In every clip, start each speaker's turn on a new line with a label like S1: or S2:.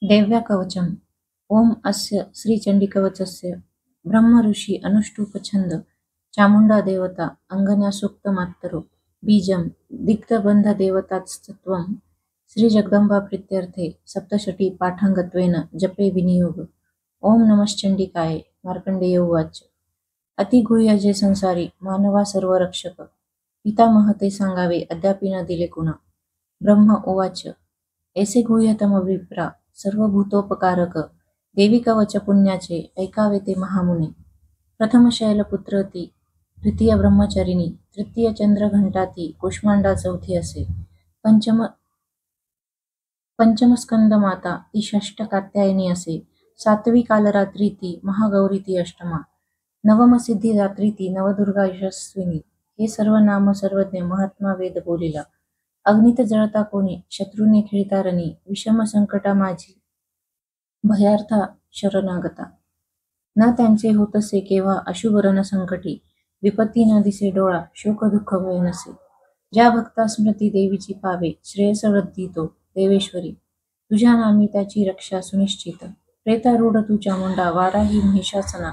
S1: देव्या कवचम्। ओम अस्य श्रीचण्डीकवचस्य ब्रह्म ऋषि अनुष्टुप छंद चामुंडा देवता अंगन्या सूक्तमात्तरो बीजं दिग्धबंध देवतास्तत्वं श्री जगदंबा प्रीत्यर्थे सप्तशती पाठांगत्वेन जपे विनियोग। ओम नमश्चंडिकाय। मार्कंडेय उवाच। अतिगुह्य जे संसारी मानवा सर्व रक्षक पितामह ते सांगावे अद्यापि न दिले कुणा। ब्रह्म उवाच। ऐसे गुह्यतम विप्रा सर्वभूतोपकारक देवी कवच पुण्याचे ऐकावे ते महामुने। प्रथम शैलपुत्र ती द्वितीय ब्रह्मचारिणी तृतीय चंद्रघंटा ती कुष्मांडा चौथी असे। पंचम स्कंद माता ती षष्ठ कात्यायनी असे। सातवी कालरात्री ती महागौरी ती अष्टमा। नवम सिद्धी रात्री ती नवदुर्गा यशस्विनी। हे सर्व नाम सर्वज्ञ महात्मा वेद बोलिला। अग्नीत जळता कोणी शत्रूने खिळता रणी विषम संकटा माझी भयार्था शरणागता। न त्यांचे होतसे केव्हा अशुभरण संकटी विपत्ती न दिसे डोळा शोक दुःख भय नसे। ज्या भक्ता स्मृती देवीची पावे श्रेयस वृद्धी तो देवेश्वरी तुझ्या नामी त्याची रक्षा सुनिश्चित। प्रेतारूढ तू चामुंडा वाराही महिषासना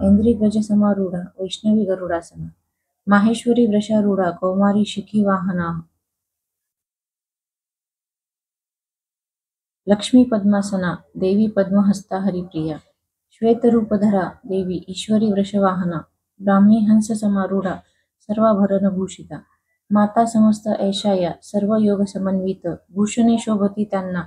S1: ऐंद्री गज समारूढा वैष्णवी गरुडासना। माहेश्वरी वृषारूढा कौमारी शिखी वाहना लक्ष्मी पद्मासना देवी पद्महस्ता हरिप्रिया। श्वेतरूपधरा देवी ईश्वरी वृषवाहना ब्राह्मी हंस समारूढा सर्वाभरण भूषिता। माता समस्त ऐशाया सर्व योग समन्वित भूषणे शोभती त्यांना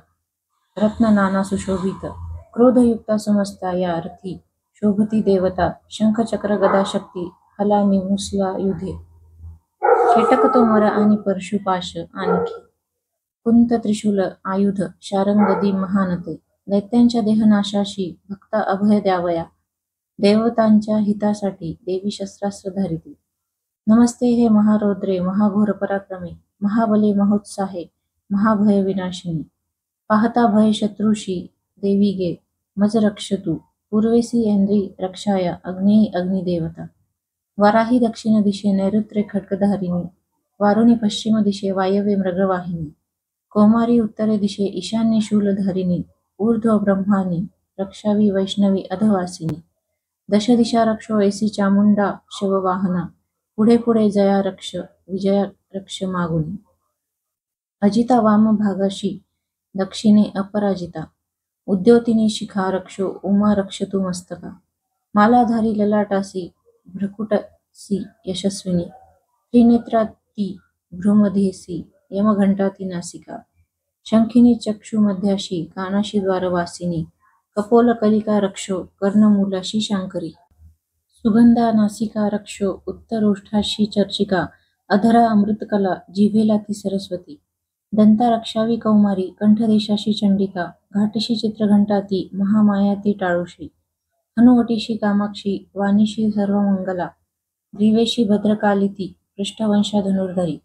S1: रत्न नाना सुशोभित। क्रोधयुक्ता समस्ता या अर्थी शोभती देवता शंख चक्र गदा शक्ती हलानी मुसला युधे। खेटकतो मर आणि परशुपाश आणखी कुंत त्रिशूल आयुध शारंगदी महानते। दैत्यांच्या देहनाशाशी भक्ता अभय द्यावया देवतांच्या हितासाठी देवी शस्त्रास्त्र धरिती। नमस्ते हे महारौद्रे महाघोर पराक्रमे महाबले महोत्साहे महाभय विनाशिनी। पाहता भय शत्रुशी देवी गे मज रक्षतु पूर्वेसी ऐंद्री रक्षाया अग्नेयी अग्निदेवता। वाराही दक्षिण दिशे नैऋत्ये खड्गधारिणी वारुणी पश्चिम दिशे वायव्ये मृगवाहिनी। कौमारी उत्तरे दिशे ईशान्य शूलधारिणी ऊर्ध्व ब्रह्मानी रक्षावी वैष्णवी अधवासिनी। दश दिशा रक्षो ऐसी चामुंडा शववाहना पुढे पुढे जया रक्ष विजया रक्ष मागुनी। अजिता वाम भागाशी दक्षिणे अपराजिता उद्योतिनी शिखा रक्षो उमा रक्षतु मस्तका। मालाधारी ललाटासी भ्रकुटसी यशस्विनी त्रिनेत्रा ती भ्रूमध्येसी यमघंटा ती नासिका। शंखिनी चक्षुमध्याशी कानाशी द्वारवासिनी कपोल कलिका रक्षो कर्णमूलाशी शांकरी। सुगंधा नासिका रक्षो उत्तरोष्ठाशी चर्चिका अधरा अमृतकला जिव्हेला ती सरस्वती। दंता रक्षावी कौमारी कंठदेशाशी चंडिका घाटशी चित्रघंटा ती महामाया ती टाळुशी। हनुवटीशी कामाक्षी वाणीशी सर्वमंगला ग्रीवेशी भद्रकाली ती पृष्ठवंशा धनुर्धरी।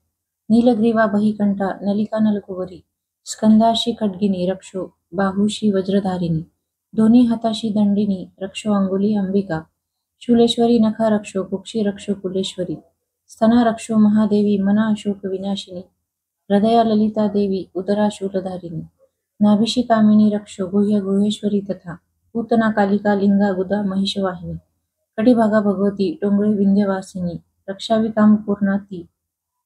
S1: नीलग्रीवा बहिकंठा नलिका नलकुवरी स्कंदाशी खड्गिनी रक्षो बाहुशी वज्रधारिणी। दोन्ही हाताशी दंडिनी रक्षो अंगुली अंबिका। शूलेश्वरी नखा रक्षो कुक्षी रक्षो कुलेश्वरी। स्तना रक्षो महादेवी मना अशोक विनाशिनी। हृदया ललिता देवी उदरा शूलधारिणी। नाभिशी कामिनी रक्षो गुह्य गुहेश्वरी तथा पूतना कालिका लिंगा गुदा महिषवाहिनी। कटिभागा भगवती टोंगळे विंध्यवासिनी रक्षावी कामपूर्णा ती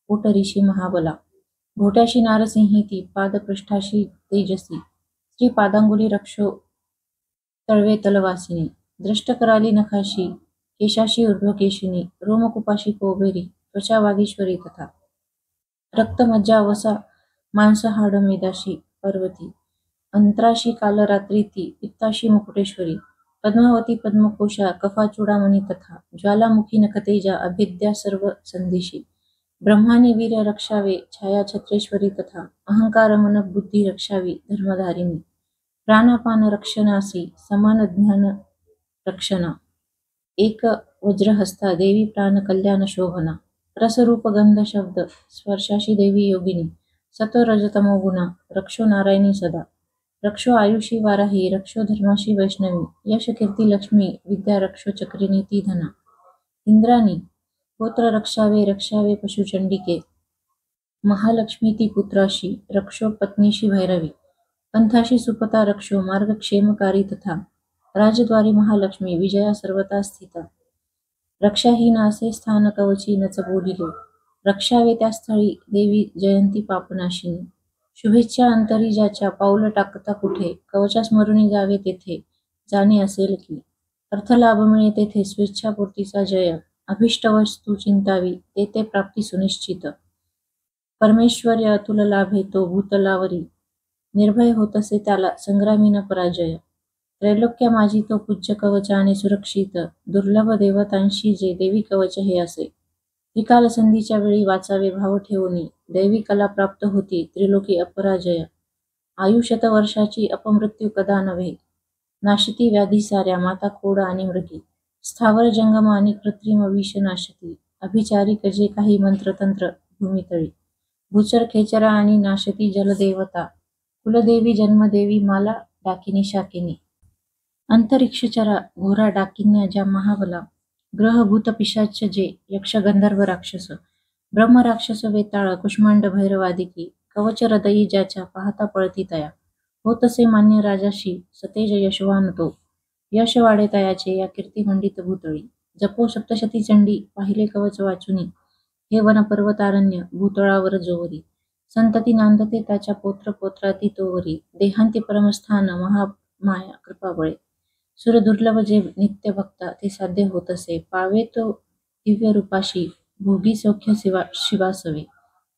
S1: पोटरीशी महाबला। घोट्याशी नारसिंही ती पादपृष्ठाशी तेजसी। श्री पादांगुली रक्षो तळवे तलवासिनी। दृष्ट कराली नखाशी केशाशी ऊर्ध्वकेशिनी रोमकुपाशी कोबेरी त्वचा वागीश्वरी तथा रक्तमज्जा वसा मांसहाड मेदाशी पार्वती। अंतराशी कालरात्री ती पित्ताशी मुकुटेश्वरी। पद्मावती पद्मकोशा कफाचूडामणी तथा ज्वालामुखी नखतेजा अभेद्या सर्व संधिशी। ब्रह्मानी वीर रक्षावे छाया छत्रेश्वरी तथा अहंकार मन बुद्धी रक्षावी धर्मधारिणी। प्राणापान रक्षणासी समान ज्ञान रक्षणा एक वज्रहस्ता देवी प्राण कल्याण शोभना। रसरूप गंध शब्द स्पर्शाशी देवी योगिनी। सतो रजतमो गुणा रक्षो नारायणी सदा। रक्षो आयुषी वाराही रक्षो धर्माशी वैष्णवी। यश कीर्ती लक्ष्मी विद्या रक्षो चक्रिणी ती धना। इंद्राणी गोत्र रक्षावे पशुचंडिके। महालक्ष्मी ती पुत्राशी रक्षो पत्नीशी भैरवी। पंथाशी सुपता रक्षो मार्गक्षेमकारी तथा राजद्वारी महालक्ष्मी विजया सर्वता स्थिता. रक्षाहीन असे स्थान कवची नच बोलिले, रक्षावे त्या स्थळी देवी जयंती पापनाशिनी. शुभेच्छा अंतरी ज्याच्या पाऊल टाकता कुठे, कवचा स्मरुनी जावे तेथे जाणे असेल की. अर्थलाभ मिळे तेथे स्वेच्छापूर्तीचा जय, अभिष्ट वस्तू चिंतावी तेथे प्राप्ती सुनिश्चित. परमेश्वर्य अतुल लाभे तो भूतलावरी, निर्भय होतसे त्याला संग्रामी न पराजय. त्रैलोक्य माझी तो पूज्य कवचाने सुरक्षित, दुर्लभ देवतांशी जे देवी कवच हे असे. त्रिकाल संधीच्या वेळी वाचावे भाव ठेवूनी, दैवी कला प्राप्त होती त्रिलोकी अपराजय. आयुष्यत वर्षाची अपमृत्यू कदा नव्हे, नाशती व्याधी साऱ्या माता खोड आणि मृगी. स्थावर जंगम आणि कृत्रिम विष नाशती, अभिचारी कजे काही मंत्रतंत्र भूमितळी. भूचर खेचरा आणि नाशती जलदेवता, कुलदेवी जन्मदेवी माला डाकिनी शाकिनी. अंतरिक्षचरा घोरा डाकिन्या ज्या महाबला, ग्रह भूत पिशाच जे यक्ष गंधर्व राक्षस. ब्रह्म राक्षस वेताळ कुष्मांड भैरवादिकी, कवच हृदयी ज्याच्या पाहता पळती तया. होतसे मान्य राजाशी सतेज यशवान तो, यश वाढे तयाचे या कीर्तिमंडित भूतळी. जपो सप्तशती चंडी पाहिले कवच वाचुनी, हे वन पर्वतारण्य भूतळावर जोवरी. संतती नांदते त्याच्या पोत्र पोत्राती तोवरी, देहांती परमस्थान महामाया कृपाबळे. सुर दुर्लभ जे नित्य भक्ता ते साध्य होतसे, पावे तो दिव्य रूपाशी भोगी सौख्य शिवासवे.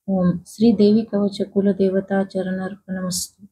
S1: ओम श्री देवी कवच कुलदेवता चरणार्पणमस्तु.